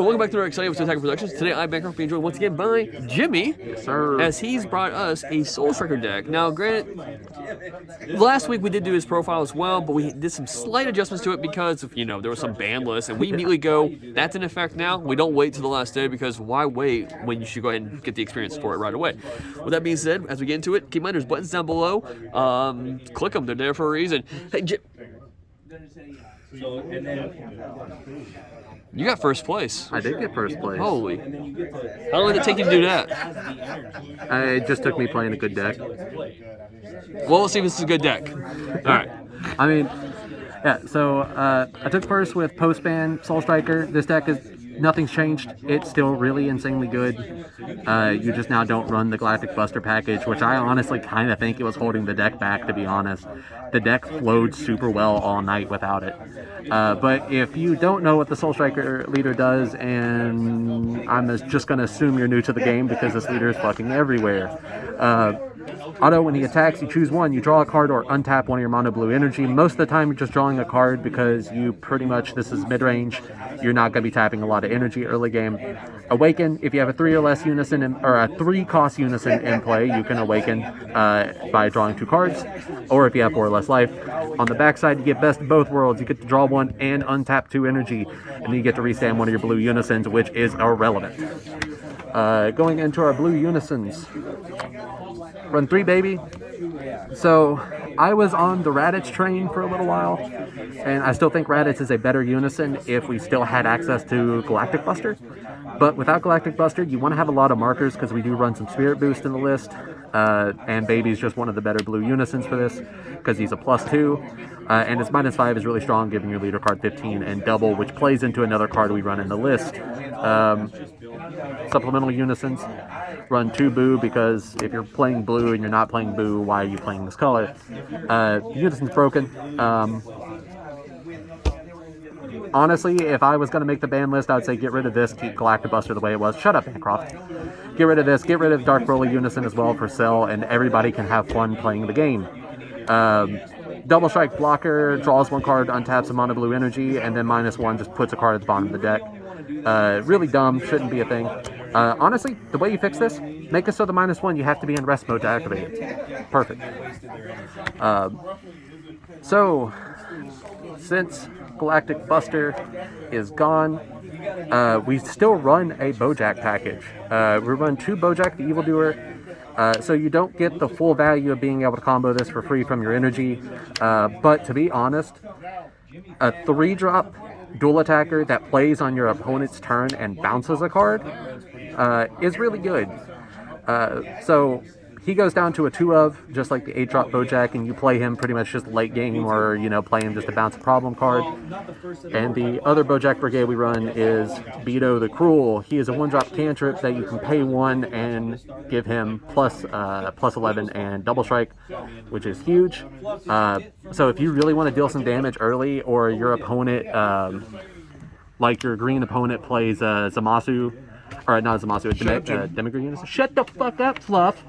welcome back to our exciting episode of Attack Productions. Today I'm back being joined once again by Jimmy, as he's brought us a Soul Striker deck. Now, granted, last week we did do his profile as well, but we did some slight adjustments to it because of, there was some ban lists, and we immediately go, that's in effect now. We don't wait till the last day because why wait when you should go ahead and get the experience for it right away. With that being said, as we get into it, keep in mind there's buttons down below. Click them; they're there for a reason. Hey, you got first place. I did get first place. Holy. How long did it take you to do that? It just took me playing a good deck. Well, let's see if this is a good deck. Alright. I mean, yeah, so I took first with post-ban Soul Striker. This deck is, nothing's changed. It's still really insanely good. You just now don't run the Galactic Buster package, which I honestly kind of think it was holding the deck back, to be honest. The deck flowed super well all night without it. But if you don't know what the Soul Striker leader does, and I'm just going to assume you're new to the game because this leader is fucking everywhere. Auto, when he attacks, you choose one, you draw a card or untap one of your mono blue energy. Most of the time you're just drawing a card because you pretty much, this is mid-range, you're not going to be tapping a lot of energy early game. Awaken, if you have a 3 or less unison, or a 3 cost unison in play, you can awaken by drawing 2 cards, or if you have 4 or less life. On the backside, you get best of both worlds. You get to draw 1 and untap 2 energy, and then you get to restand one of your blue unisons, which is irrelevant. Going into our blue unisons. Run 3, baby. So, I was on the Raditz train for a little while, and I still think Raditz is a better unison if we still had access to Galactic Buster. But without Galactic Buster, you want to have a lot of markers because we do run some Spirit Boost in the list, and Baby's just one of the better blue unisons for this because he's a +2, and his -5 is really strong, giving your leader card 15 and double, which plays into another card we run in the list. Supplemental unisons. Run 2 Boo because if you're playing blue and you're not playing Boo, why are you playing this color? Unison's broken. Honestly, if I was going to make the ban list, I would say get rid of this, keep Galactic Buster the way it was. Shut up, Bancroft. Get rid of this, get rid of Dark Broly Unison as well for sale, and everybody can have fun playing the game. Double Strike blocker, draws 1 card, untaps a mono blue energy, and then -1 just puts a card at the bottom of the deck. Really dumb, shouldn't be a thing. Honestly, the way you fix this, make it so the -1 you have to be in rest mode to activate it. Perfect. So, since Galactic Buster is gone, we still run a Bojack package. We run 2 Bojack the Evildoer, so you don't get the full value of being able to combo this for free from your energy, but to be honest, a 3-drop dual attacker that plays on your opponent's turn and bounces a card is really good. So he goes down to a 2 of, just like the 8-drop Bojack, and you play him pretty much just late game, or play him just to bounce a problem card. And the other Bojack brigade we run is Beto the Cruel. He is a 1-drop cantrip that you can pay 1 and give him plus 11 and double strike, which is huge. So if you really want to deal some damage early, or your opponent, like your green opponent plays Zamasu, or not Zamasu, Demigod Unison. Shut the fuck up, Fluff.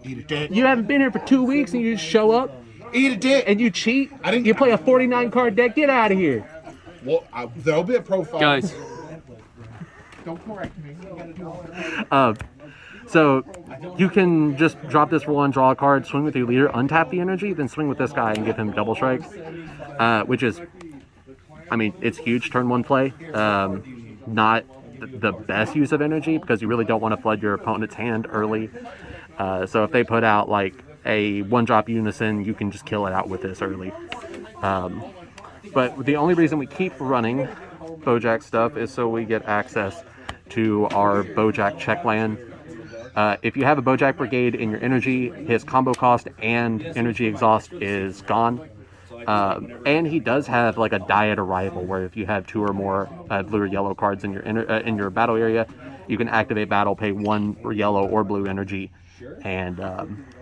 Eat a dick. You haven't been here for 2 weeks and you just show up Eat a dick. and you cheat? You play a 49 card deck? Get out of here. Well, there'll be a profile. Guys. Don't correct me. So you can just drop this for 1, draw a card, swing with your leader, untap the energy, then swing with this guy and give him double strike, which is, it's huge turn 1 play. Not the best use of energy because you really don't want to flood your opponent's hand early. So if they put out like a 1-drop unison, you can just kill it out with this early. But the only reason we keep running Bojack stuff is so we get access to our Bojack check land. If you have a Bojack brigade in your energy, his combo cost and energy exhaust is gone. And he does have like a diet arrival where if you have 2 or more blue or yellow cards in your battle area, you can activate battle, pay 1 yellow or blue energy, and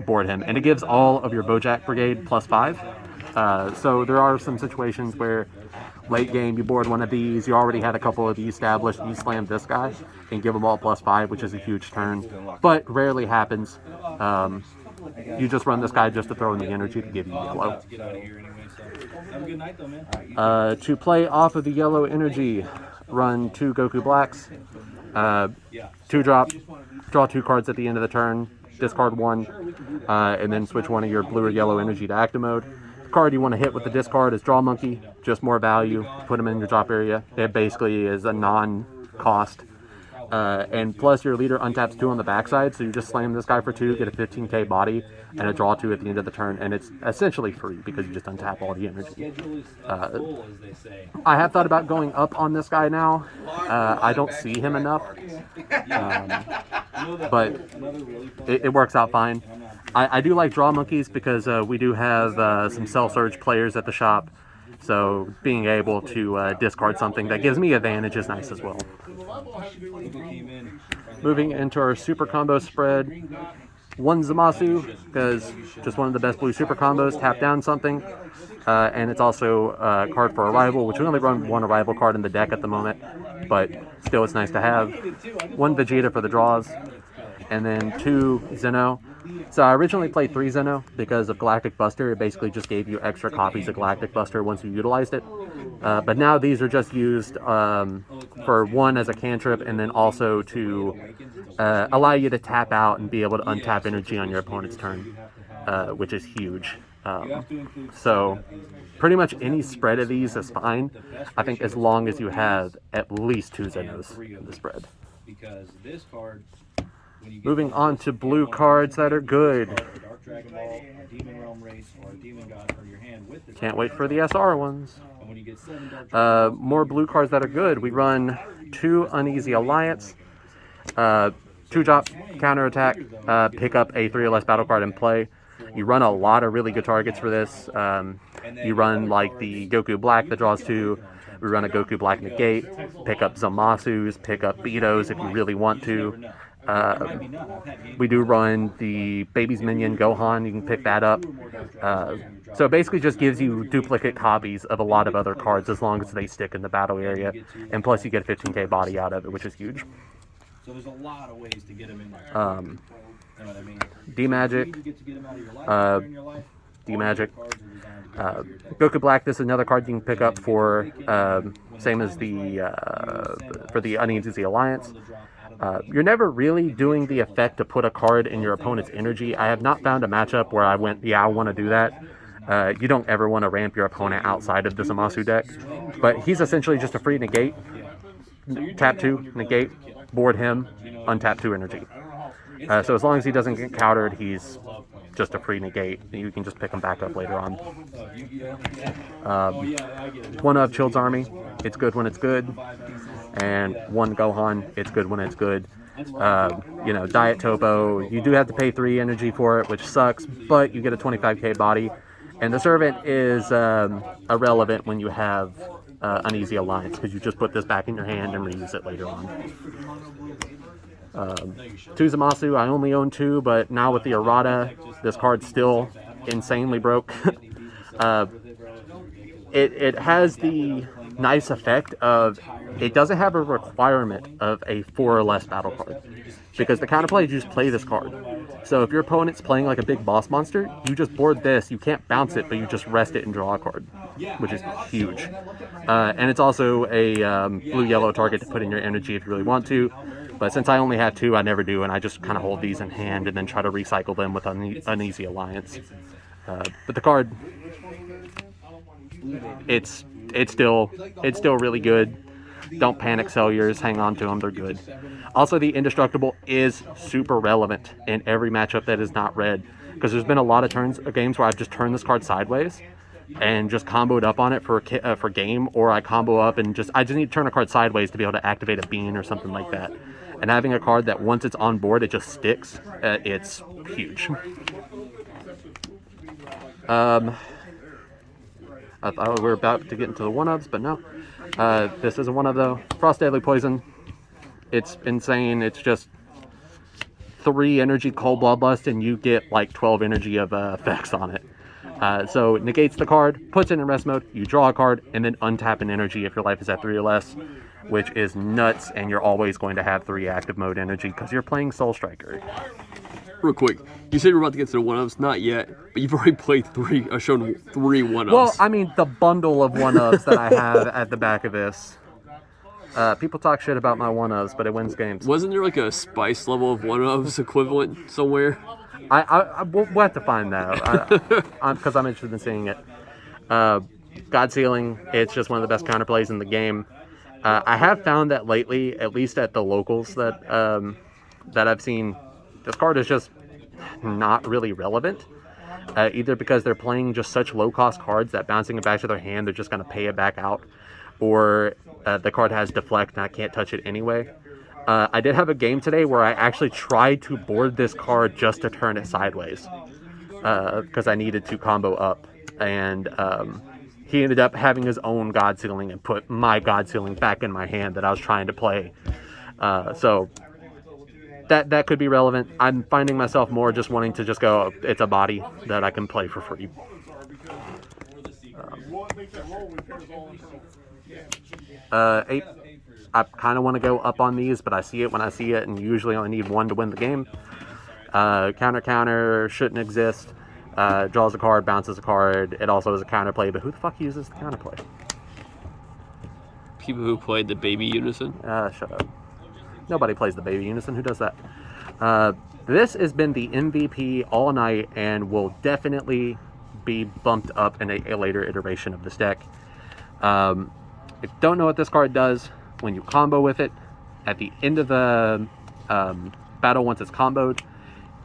board him. And it gives all of your Bojack brigade +5. So there are some situations where late game you board one of these, you already had a couple of these established, you slam this guy and give them all +5, which is a huge turn, but rarely happens. You just run this guy just to throw in the energy to give you yellow. To play off of the yellow energy, run 2 Goku Blacks, 2 drop, draw 2 cards at the end of the turn, discard 1, and then switch one of your blue or yellow energy to active mode. The card you want to hit with the discard is Draw Monkey, just more value, put them in your drop area. It basically is a non-cost. And plus your leader untaps 2 on the backside, so you just slam this guy for 2, get a 15k body, and a draw 2 at the end of the turn, and it's essentially free because you just untap all the energy. I have thought about going up on this guy now. I don't see him enough, but it works out fine. I do like Draw Monkeys because we do have some Cell Surge players at the shop, so being able to discard something that gives me advantage is nice as well. Moving into our super combo spread, 1 Zamasu, because just one of the best blue super combos, tap down something, and it's also a card for Arrival, which we only run 1 Arrival card in the deck at the moment, but still it's nice to have. 1 Vegeta for the draws, and then 2 Zeno. So I originally played 3 Zeno because of Galactic Buster. It basically just gave you extra copies of Galactic Buster once you utilized it. But now these are just used for 1 as a cantrip, and then also to allow you to tap out and be able to untap energy on your opponent's turn, which is huge. So pretty much any spread of these is fine, I think, as long as you have at least 2 Zenos in the spread. Moving on to blue cards that are good. Can't wait for the SR ones. More blue cards that are good. We run 2 Uneasy Alliance, 2 drop, counterattack, pick up a 3 or less battle card and play. You run a lot of really good targets for this. You run like the Goku Black that draws 2. We run a Goku Black Negate, pick up Zamasus, pick up Betos if you really want to. We do run the Baby's Minion Gohan, you can pick that up. So it basically just gives you duplicate copies of a lot of other cards as long as they stick in the battle area. And plus you get a 15k body out of it, which is huge. So there's a lot of ways to get them in there. You know what I mean? D-Magic. D-Magic. Goku Black, this is another card you can pick up for, same as the Uneasy Alliance. You're never really doing the effect to put a card in your opponent's energy. I have not found a matchup where I went, yeah, I want to do that. You don't ever want to ramp your opponent outside of the Zamasu deck. But he's essentially just a free negate. Tap 2, negate, board him, untap 2 energy. So as long as he doesn't get countered, he's just a free negate. You can just pick him back up later on. 1 of Child's Army, it's good when it's good. And 1 Gohan, it's good when it's good. Diet Topo, you do have to pay 3 energy for it, which sucks, but you get a 25k body. And the Servant is irrelevant when you have Uneasy Alliance, because you just put this back in your hand and reuse it later on. 2 Zamasu, I only own 2, but now with the errata, this card's still insanely broke. It has the nice effect of, it doesn't have a requirement of a 4 or less battle card, because the counterplay is you just play this card. So if your opponent's playing like a big boss monster, you just board this, you can't bounce it, but you just rest it and draw a card, which is huge. And it's also a blue-yellow target to put in your energy if you really want to, but since I only have 2, I never do, and I just kind of hold these in hand and then try to recycle them with Uneasy Alliance. But the card, it's still really good. Don't panic, sell yours, hang on to them, they're good. Also, the Indestructible is super relevant in every matchup that is not red, because there's been a lot of games where I've just turned this card sideways and just comboed up on it for game, or I combo up and I just need to turn a card sideways to be able to activate a bean or something like that. And having a card that once it's on board, it just sticks, it's huge. I thought we were about to get into the 1-ups, but no. This isn't one of the Frost Deadly Poison. It's insane. It's just 3 energy Cold Bloodlust, and you get like 12 energy of effects on it. So it negates the card, puts it in rest mode, you draw a card, and then untap an energy if your life is at 3 or less, which is nuts, and you're always going to have 3 active mode energy because you're playing Soul Striker. Real quick, you said we're about to get to the 1-ups, not yet, but you've already played 3, shown 3 1-ups. Well, I mean, the bundle of 1-ups that I have at the back of this. People talk shit about my one-ofs, but it wins games. Wasn't there like a spice level of one-ofs equivalent somewhere? We'll have to find that out because I'm interested in seeing it. God Sealing, it's just one of the best counterplays in the game. I have found that lately, at least at the locals that I've seen, this card is just not really relevant. Either because they're playing just such low-cost cards that bouncing it back to their hand, they're just going to pay it back out, or the card has deflect and I can't touch it anyway. I did have a game today where I actually tried to board this card just to turn it sideways because I needed to combo up, and he ended up having his own God Sealing and put my God Sealing back in my hand that I was trying to play. So that could be relevant. I'm finding myself more just wanting to just go, it's a body that I can play for free. Eight. I kind of want to go up on these, but I see it when I see it, and usually only need one to win the game. Counter shouldn't exist. Draws a card, bounces a card. It also is a counterplay, but who the fuck uses the counterplay? People who played the Baby Unison. Shut up. Nobody plays the Baby Unison. Who does that? This has been the MVP all night and will definitely be bumped up in a later iteration of this deck. If you don't know what this card does, when you combo with it, at the end of the battle, once it's comboed,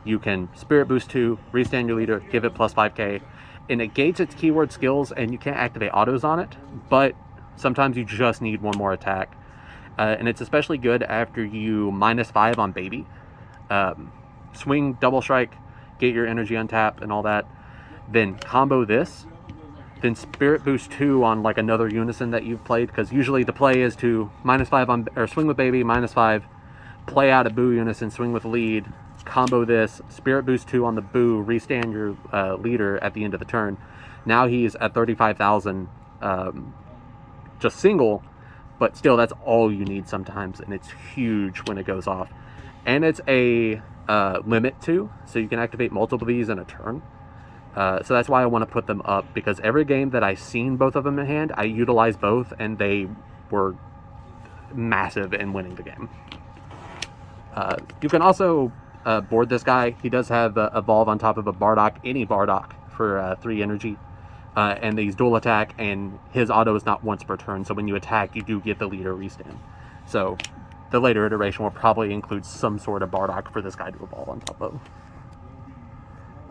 you can Spirit Boost 2, restand your leader, give it plus 5k. It negates its keyword skills, and you can't activate autos on it, but sometimes you just need one more attack. And it's especially good after you -5 on Baby. Swing, double strike, get your energy untap and all that. Then combo this. Then Spirit Boost 2 on like another Unison that you've played, because usually the play is to -5 on, or swing with Baby, -5, play out a Boo Unison, swing with lead, combo this, Spirit Boost 2 on the Boo, restand your leader at the end of the turn. Now he's at 35,000, just single, but still that's all you need sometimes, and it's huge when it goes off. And it's a limit too, so you can activate multiple of these in a turn. So that's why I want to put them up, because every game that I've seen both of them in hand, I utilized both, and they were massive in winning the game. You can also board this guy. He does have Evolve on top of a Bardock, any Bardock, for 3 energy. And these dual attack, and his auto is not once per turn, so when you attack, you do get the leader restand. So the later iteration will probably include some sort of Bardock for this guy to evolve on top of.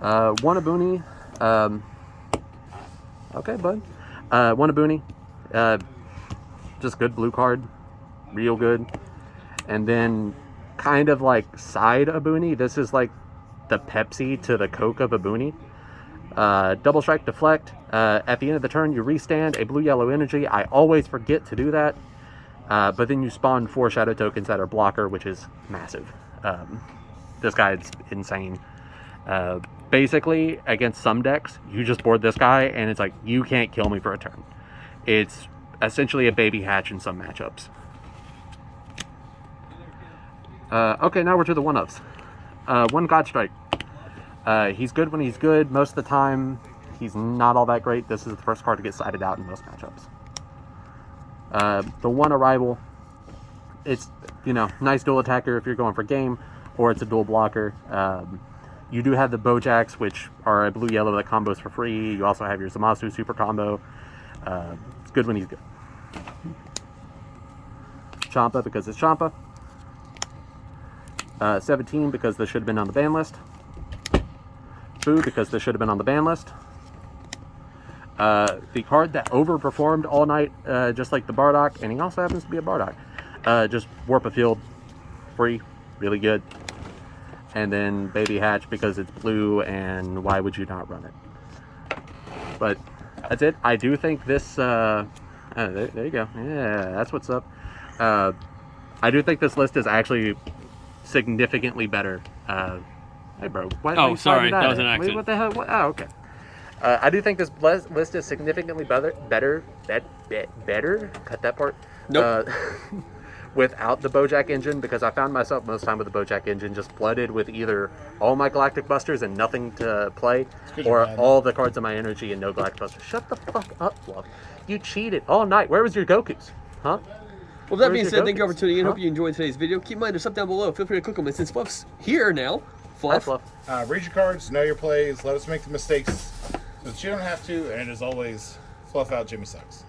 Wannabooney. Okay, bud. Wannabooney. Just good blue card. Real good. And then kind of like side Abooney. This is like the Pepsi to the Coke of Abooney. Double strike, deflect. At the end of the turn, you restand a blue-yellow energy. I always forget to do that. But then you spawn 4 shadow tokens that are blocker, which is massive. This guy's insane. Basically, against some decks, you just board this guy, and it's like, you can't kill me for a turn. It's essentially a baby hatch in some matchups. Okay, now we're to the one-ups. One God Strike. He's good when he's good. Most of the time, he's not all that great. This is the first card to get sided out in most matchups. The one Arrival, it's, nice dual attacker if you're going for game, or it's a dual blocker. You do have the Bojacks, which are a blue-yellow that combos for free. You also have your Zamasu super combo. It's good when he's good. Champa, because it's Champa. 17, because this should have been on the ban list. Boo, because this should have been on the ban list. The card that overperformed all night, just like the Bardock, and he also happens to be a Bardock. Just Warp a Field, free, really good. And then Baby Hatch, because it's blue, and why would you not run it? But that's it. I do think this, there you go. Yeah, that's what's up. I do think this list is actually significantly better. Hey, bro. Oh, sorry. That was an accident. What the hell? Oh, okay. I do think this list is significantly better. Cut that part. Nope. Without the Bojack engine, because I found myself most time with the Bojack engine just flooded with either all my Galactic Busters and nothing to play, or all the cards in my energy and no Galactic Busters. Shut the fuck up, Fluff. You cheated all night. Where was your Gokus? Huh? With that Where's being your said, thank you all for tokens? tuning in. Huh? Hope you enjoyed today's video. Keep in mind, there's stuff down below. Feel free to click them. And since Fluff's here now, Hi, Fluff. Fluff. Read your cards, know your plays, let us make the mistakes so that you don't have to, and as always, fluff out Jimmy sucks.